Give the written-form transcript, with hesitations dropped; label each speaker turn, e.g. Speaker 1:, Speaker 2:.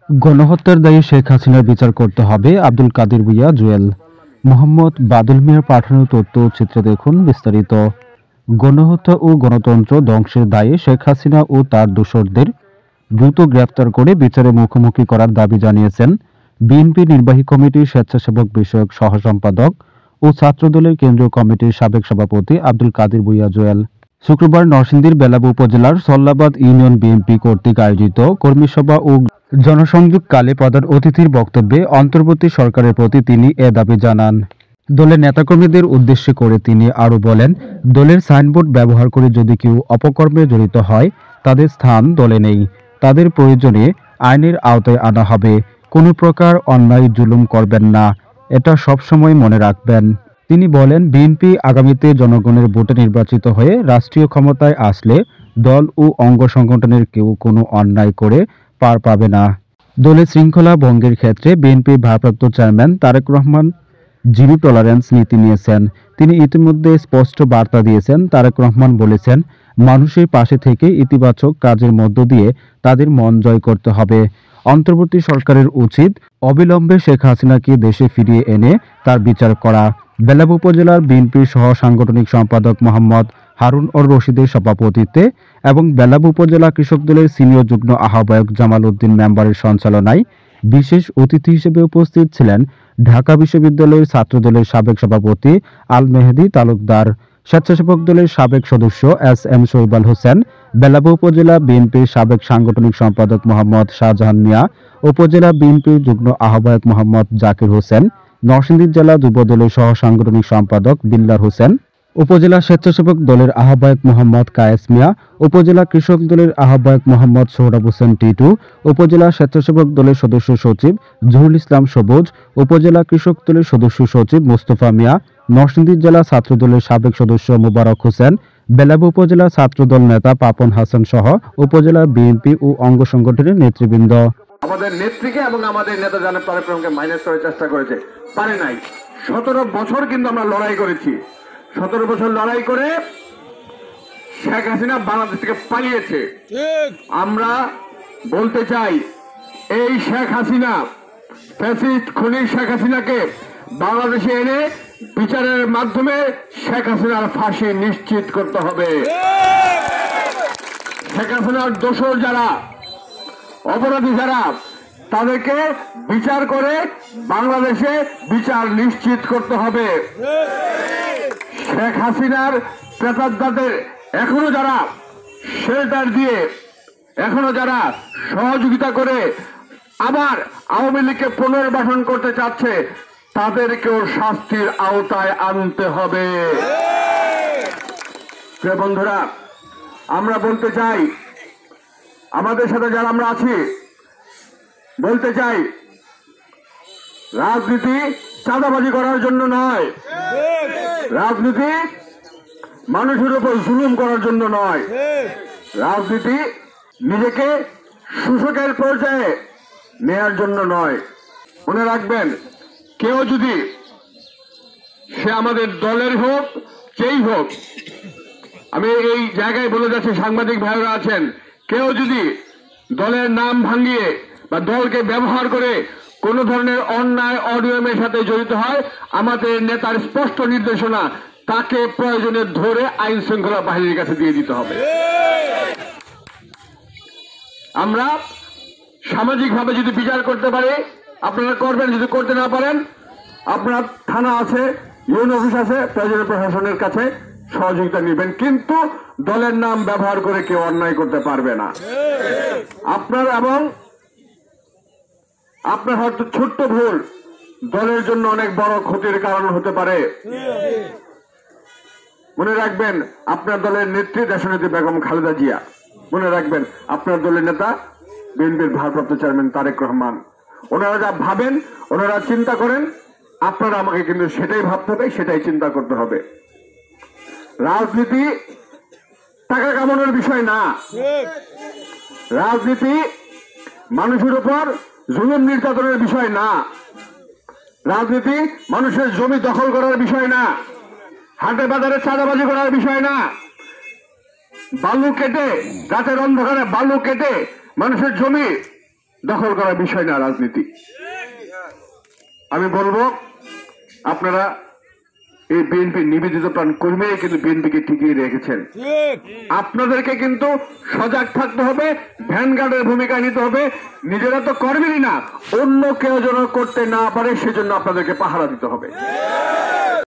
Speaker 1: গণহত্যার দায়ে শেখ হাসিনার বিচার করতে হবে, আব্দুল কাদের ভূঁইয়া জুয়েল। মোহাম্মদ বাদল মিয়ার পাঠানো তথ্যচিত্রে দেখুন বিস্তারিত। গণহত্যা ও গণতন্ত্র ধ্বংসের দায়ে শেখ হাসিনা ও তার দোসরদের দ্রুত গ্রেফতার করে বিচারে মুখোমুখি করার দাবি জানিয়েছেন বিএনপি নির্বাহী কমিটির স্বেচ্ছাসেবক বিষয়ক সহ সম্পাদক ও ছাত্রদলের কেন্দ্রীয় কমিটির সাবেক সভাপতি আব্দুল কাদের ভূঁইয়া জুয়েল। শুক্রবার নরসিংদীর বেলাবু উপজেলার সল্লাবাদ ইউনিয়ন বিএনপি কর্তৃক আয়োজিত কর্মী সভা ও জনসংযোগকালে প্রধান অতিথির বক্তব্যে অন্তর্বর্তী সরকারের প্রতি তিনি এ দাবি জানান। দলের নেতাকর্মীদের উদ্দেশ্য করে তিনি আরও বলেন, দলের সাইনবোর্ড ব্যবহার করে যদি কেউ অপকর্মে জড়িত হয় তাদের স্থান দলে নেই, তাদের প্রয়োজনে আইনের আওতায় আনা হবে। কোনো প্রকার অন্যায় জুলুম করবেন না, এটা সবসময় মনে রাখবেন। তিনি বলেন, বিএনপি আগামীতে জনগণের ভোটে নির্বাচিত হয়ে রাষ্ট্রীয় ক্ষমতায় আসলে দল ও অঙ্গ সংগঠনের কেউ কোনো অন্যায় করে পার পাবে না। দলের শৃঙ্খলা ভঙ্গের ক্ষেত্রে বিএনপির ভারপ্রাপ্ত chairman Tarique Rahman zero tolerance নীতি নিয়েছেন। তিনি ইতিমধ্যে স্পষ্ট বার্তা দিয়েছেন। তারেক রহমান বলেছেন, মানুষের পাশে থেকে ইতিবাচক কাজের মধ্য দিয়ে তাদের মন জয় করতে হবে। অন্তর্বর্তী সরকারের উচিত অবিলম্বে শেখ হাসিনাকে দেশে ফিরিয়ে এনে তার বিচার করা। বেলাব উপজেলার বিএনপির সহ সাংগঠনিক সম্পাদক মোহাম্মদ হারুন অর রশিদের সভাপতিত্বে এবং বেলাব উপজেলা কৃষক দলের সিনিয়র যুগ্ম আহ্বায়ক জামাল উদ্দিন মেম্বারের সঞ্চালনায় বিশেষ অতিথি হিসেবে উপস্থিত ছিলেন ঢাকা বিশ্ববিদ্যালয়ের ছাত্রদলের সাবেক সভাপতি আল মেহেদী তালুকদার, স্বেচ্ছাসেবক দলের সাবেক সদস্য এস এম শৈবাল হোসেন, বেলাবু উপজেলা বিএনপির সাবেক সাংগঠনিক সম্পাদক মোহাম্মদ শাহজাহান মিয়া, উপজেলা বিএনপির যুগ্ম আহ্বায়ক মোহাম্মদ জাকির হোসেন, নরসিংদী জেলা যুবদলের সহ সাংগঠনিক সম্পাদক বিল্লার হোসেন, উপজেলা স্বেচ্ছাসেবক দলের আহ্বায়ক মোহাম্মদ কায়েস মিয়া, উপজেলা কৃষক দলের আহ্বায়ক মোহাম্মদ সোহরাব হোসেন টিটু, উপজেলা স্বেচ্ছাসেবক দলের সদস্য সচিব জহুরুল ইসলাম সবুজ, উপজেলা কৃষক দলের সদস্য সচিব মোস্তফা মিয়া, নরসিংদী জেলা ছাত্রদলের সাবেক সদস্য মোবারক হোসেন, বেলাব উপজেলা ছাত্রদল নেতা পাপন হাসান সহ উপজেলা বিএনপি ও অঙ্গ সংগঠনের নেতৃবৃন্দ।
Speaker 2: আমাদের নেত্রীকে এবং আমাদের নেতা জনাব তারেক রহমানকে মাইনাস করার চেষ্টা করেছে, পারে নাই। 17 বছর কিন্তু আমরা লড়াই করেছি। 17 বছর লড়াই করে শেখ হাসিনা বাংলাদেশ থেকে পালিয়েছে। আমরা বলতে চাই, এই শেখ হাসিনা ফ্যাসিস্ট খুনি শেখ হাসিনাকে বাংলাদেশে এনে বিচারের মাধ্যমে শেখ হাসিনার ফাঁসি নিশ্চিত করতে হবে। শেখ হাসিনার দোষর যারা, অপরাধী যারা, তাদেরকে বিচার করে বাংলাদেশে বিচার নিশ্চিত করতে হবে। শেখ হাসিনার প্রেতাত্মাদের এখনো যারা শেল্টার দিয়ে, এখনো যারা সহযোগিতা করে আবার আওয়ামী লীগকে পুনর্বাসন করতে চাচ্ছে, তাদেরকেও শাস্তির আওতায় আনতে হবে। প্রিয় বন্ধুরা, আমরা বলতে চাই, আমাদের সাথে যারা আমরা আছি, বলতে চাই, রাজনীতি চাঁদাবাজি করার জন্য নয়, রাজনীতি মানুষের উপর জুলুম করার জন্য নয়, রাজনীতি নিজেকে শোষকের পর্যায়ে নেয়ার জন্য নয়। মনে রাখবেন, কেউ যদি, সে আমাদের দলের হোক, যেই হোক, আমি এই জায়গায় বলে যাচ্ছি, সাংবাদিক ভাইরা আছেন, কেউ যদি দলের নাম ভাঙিয়ে বা দলকে ব্যবহার করে কোন ধরনের অন্যায় অনিয়মের সাথে জড়িত হয়, আমাদের নেতার স্পষ্ট নির্দেশনা, তাকে প্রয়োজনে ধরে আইন শৃঙ্খলা বাহিনীর কাছে দিয়ে দিতে হবে। আমরা সামাজিকভাবে যদি বিচার করতে পারি, আপনারা করবেন। যদি করতে না পারেন, আপনার থানা আছে, ইউনিয়ন অফিস আছে, প্রয়োজনে প্রশাসনের কাছে সহযোগিতা নেবেন, কিন্তু দলের নাম ব্যবহার করে কেউ অন্যায় করতে পারবে না। আপনার এবং আপনার হয়তো ছোট্ট ভুল দলের জন্য অনেক বড় ক্ষতির কারণ হতে পারে। মনে রাখবেন, আপনার দলের নেত্রী দেশনেত্রী বেগম খালেদা জিয়া, মনে রাখবেন আপনার দলের নেতা বিএনপির ভারপ্রাপ্ত চেয়ারম্যান তারেক রহমান, ওনারা যা ভাবেন, ওনারা চিন্তা করেন, আপনারা আমাকে কিন্তু সেটাই ভাবতে হবে, সেটাই চিন্তা করতে হবে। রাজনীতি টাকা কামানোর বিষয় না, রাজনীতি মানুষের উপর জুলুম নির্যাতনের বিষয় না, রাজনীতি মানুষের জমি দখল করার বিষয় না, হাটে বাজারে চাঁদাবাজি করার বিষয় না, বালু কেটে, রাতের অন্ধকারে বালু কেটে মানুষের জমি দখল করার বিষয় না রাজনীতি। আমি বলবো আপনারা এই বিএনপি নিবেদিত প্রাণ কর্মীরাই কিন্তু বিএনপিকে টিকিয়ে রেখেছেন। আপনাদেরকে কিন্তু সজাগ থাকতে হবে, ভ্যানগার্ডের ভূমিকা নিতে হবে। নিজেরা তো করবেনই না, অন্য কেউ যেন করতে না পারে সেজন্য আপনাদেরকে পাহারা দিতে হবে।